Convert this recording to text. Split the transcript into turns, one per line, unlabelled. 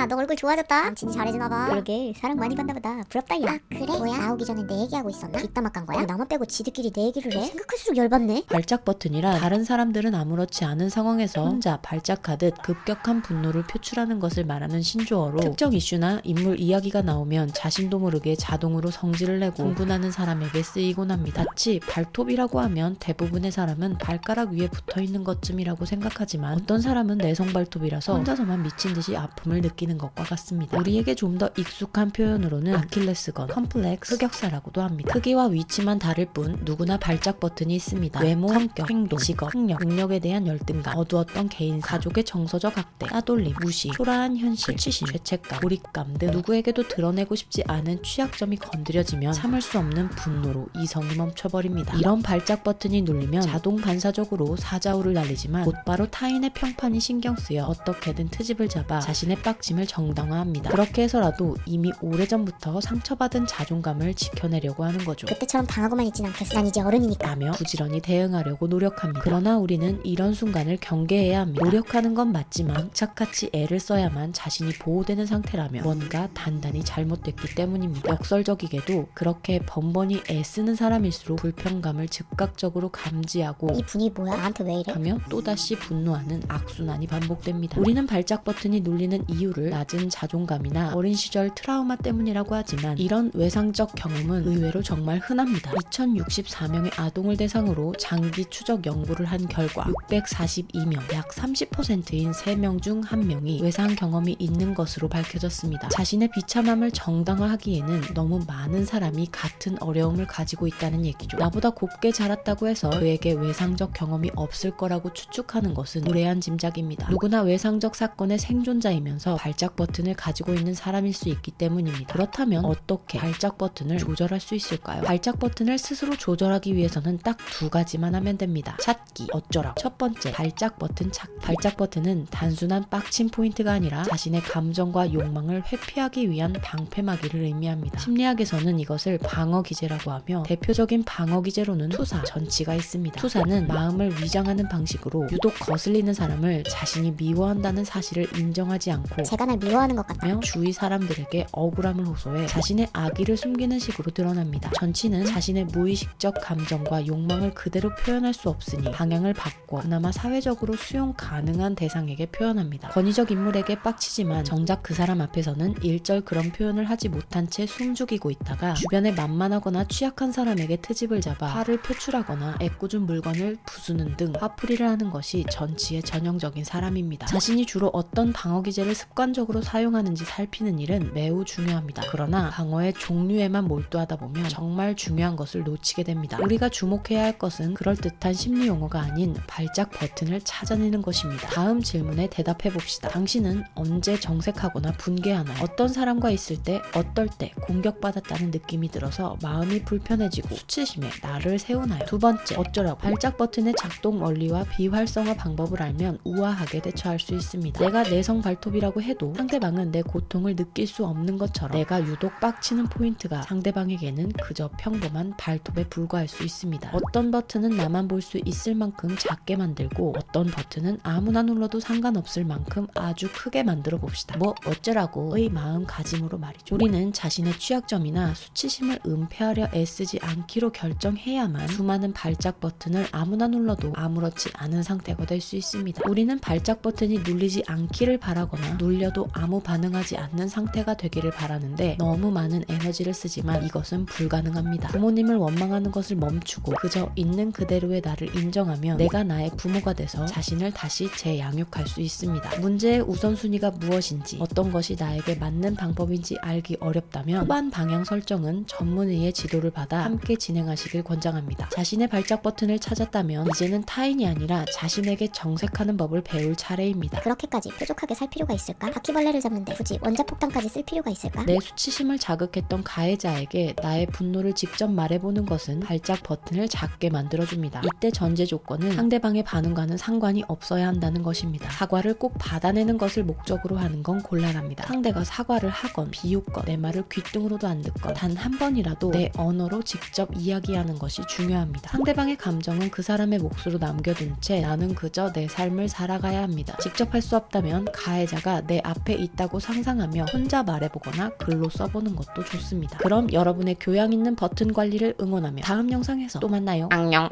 야, 너 얼굴 좋아졌다. 남친이 잘해주나봐. 그러게, 사랑 많이 받나 보다. 부럽다, 야.
아 그래? 뭐야? 나오기 전에 내 얘기하고 있었나? 뒷담화 깐 거야?
야, 나만 빼고 지들끼리 내 얘기를 해? 생각할수록 열받네.
발작 버튼이라 다른 사람들은 아무렇지 않은 상황에서 혼자 발작하듯 급격한 분노를 표출하는 것을 말하는 신조어로 특정 이슈나 인물 이야기가 나오면 자신도 모르게 자동으로 성질을 내고 분분하는 사람에게 쓰이곤 합니다. 마치 발톱이라고 하면 대부분의 사람은 발가락 위에 붙어있는 것쯤이라고 생각하지만 어떤 사람은 내성 발톱이라서 혼자서만 미친 듯이 아픔을 느끼는 것과 같습니다. 우리에게 좀 더 익숙한 표현으로는 아킬레스건, 컴플렉스, 흑역사라고도 합니다. 크기와 위치만 다를 뿐 누구나 발작 버튼이 있습니다. 외모, 성격, 행동, 직업, 학력, 능력에 대한 열등감, 어두웠던 개인사, 가족의 정서적 학대, 따돌림, 무시, 초라한 현실, 수치심, 죄책감, 고립감 등 누구에게도 드러내고 싶지 않은 취약점이 건드려지면 참을 수 없는 분노로 이성이 멈춰버립니다. 이런 발작 버튼이 눌리면 자동 반사적으로 사자우를 날리지만 곧바로 타인의 평판이 신경 쓰여 어떻게든 트집을 잡아 자신의 빡침을 정당화합니다. 그렇게 해서라도 이미 오래전부터 상처받은 자존감을 지켜내려고 하는 거죠.
그때처럼 당하고만 있진 않겠어. 난 이제 어른이니까.
라며 부지런히 대응하려고 노력합니다. 그러나 우리는 이런 순간을 경계해야 합니다. 노력하는 건 맞지만 악착같이 애를 써야만 자신이 보호되는 상태라면 뭔가 단단히 잘못됐기 때문입니다. 역설적이게도 그렇게 번번이 애쓰는 사람일수록 불편감을 즉각적으로 감지하고
이 분위기 뭐야? 나한테 왜 이래?
하며 또다시 분노하는 악순환이 반복됩니다. 우리는 발작 버튼이 눌리는 이유를 낮은 자존감이나 어린 시절 트라우마 때문이라고 하지만 이런 외상적 경험은 의외로 정말 흔합니다. 2064명의 아동을 대상으로 장기 추적 연구를 한 결과 642명, 약 30%인 3명 중 1명이 외상 경험이 있는 것으로 밝혀졌습니다. 자신의 비참함을 정당화하기에는 너무 많은 사람이 같은 어려움을 가지고 있다는 얘기죠. 나보다 곱게 자랐다고 해서 그에게 외상적 경험이 없을 거라고 추측하는 것은 무례한 짐작입니다. 누구나 외상적 사건의 생존자이면서 발작 버튼을 가지고 있는 사람일 수 있기 때문입니다. 그렇다면 어떻게 발작 버튼을 조절할 수 있을까요? 발작 버튼을 스스로 조절하기 위해서는 딱 두 가지만 하면 됩니다. 찾기, 어쩌라고. 첫 번째, 발작 버튼 찾기. 발작 버튼은 단순한 빡침 포인트가 아니라 자신의 감정과 욕망을 회피하기 위한 방패막이를 의미합니다. 심리학에서는 이것을 방어 기제라고 하며 대표적인 방어 기제로는 투사, 전치가 있습니다. 투사는 마음을 위장하는 방식으로 유독 거슬리는 사람을 자신이 미워한다는 사실을 인정하지 않고
제가 날 미워하는 것 같다.
주위 사람들에게 억울함을 호소해 자신의 악의를 숨기는 식으로 드러납니다. 전치는 자신의 무의식적 감정과 욕망을 그대로 표현할 수 없으니 방향을 바꿔 그나마 사회적으로 수용 가능한 대상에게 표현합니다. 권위적 인물에게 빡치지만 정작 그 사람 앞에서는 일절 그런 표현을 하지 못한 채 숨죽이고 있다가 주변에 만만하거나 취약한 사람에게 트집을 잡아 화를 표출하거나 애꿎은 물건을 부수는 등 화풀이를 하는 것이 전치의 전형적인 사람입니다. 자신이 주로 어떤 방어 기제를 습관적으로 사용하는지 살피는 일은 매우 중요합니다. 그러나 방어의 종류에만 몰두하다 보면 정말 중요한 것을 놓치게 됩니다. 우리가 주목해야 할 것은 그럴듯한 심리 용어가 아닌 발작 버튼을 찾아내는 것입니다. 다음 질문에 대답해 봅시다. 당신은 언제 정색하거나 분개하나요? 어떤 사람과 있을 때, 어떨 때 공격받았다는 느낌이 들어서 마음이 불편해지고 수치심에 나를 세우나요? 두 번째, 어쩌라고. 발작 버튼의 작동 원리와 비활성화 방법을 알면 우아하게 대처할 수 있습니다. 내가 내성 발톱이라고 해도 상대방은 내 고통을 느낄 수 없는 것처럼 내가 유독 빡치는 포인트가 상대방에게는 그저 평범한 발톱에 불과할 수 있습니다. 어떤 버튼은 나만 볼 수 있을 만큼 작게 만들고 어떤 버튼은 아무나 눌러도 상관없을 만큼 아주 크게 만들어 봅시다. 뭐 어쩌라고의 마음가짐으로 말이죠. 우리는 자신의 취약점이나 수치심을 은폐하려 애쓰지 않기로 결정해야만 수많은 발작 버튼을 아무나 눌러도 아무렇지 않은 상태가 될 수 있습니다. 우리는 발작 버튼이 눌리지 않기를 바라거나 눌려도 아무 반응하지 않는 상태가 되기를 바라는데 너무 많은 에너지를 쓰지만 이것은 불가능합니다. 부모님을 원망하는 것을 멈추고 그저 있는 그대로의 나를 인정하면 내가 나의 부모가 돼서 자신을 다시 재양육할 수 있습니다. 문제의 우선순위가 무엇인지 어떤 것이 나에게 맞는 방법인지 알기 어렵다면 후반 방향 설정은 전문의의 지도를 받아 함께 진행하시길 권장합니다. 자신의 발작 버튼을 찾았다면 이제는 타인이 아니라 자신에게 정색하는 법을 배울 차례입니다.
그렇게까지 뾰족하게 살 필요가 있을까? 바퀴벌레를 잡는데 굳이 원자폭탄까지 쓸 필요가 있을까?
내 수치심을 자극했던 가해자에게 나의 분노를 직접 말해보는 것은 발작 버튼을 작게 만들어줍니다. 이때 전제 조건은 상대방의 반응과는 상관이 없어야 한다는 것입니다. 사과를 꼭 받아내는 것을 목적으로 하는 건 곤란합니다. 상대가 사과를 하건 비웃건 내 말을 귓등으로도 안 듣건 단 한 번이라도 내 언어로 직접 이야기하는 것이 중요합니다. 상대방의 감정은 그 사람의 몫으로 남겨둔 채 나는 그저 내 삶을 살아가야 합니다. 직접 할 수 없다면 가해자가 내 앞 앞에 있다고 상상하며 혼자 말해보거나 글로 써보는 것도 좋습니다. 그럼 여러분의 교양 있는 버튼 관리를 응원하며 다음 영상에서 또 만나요. 안녕.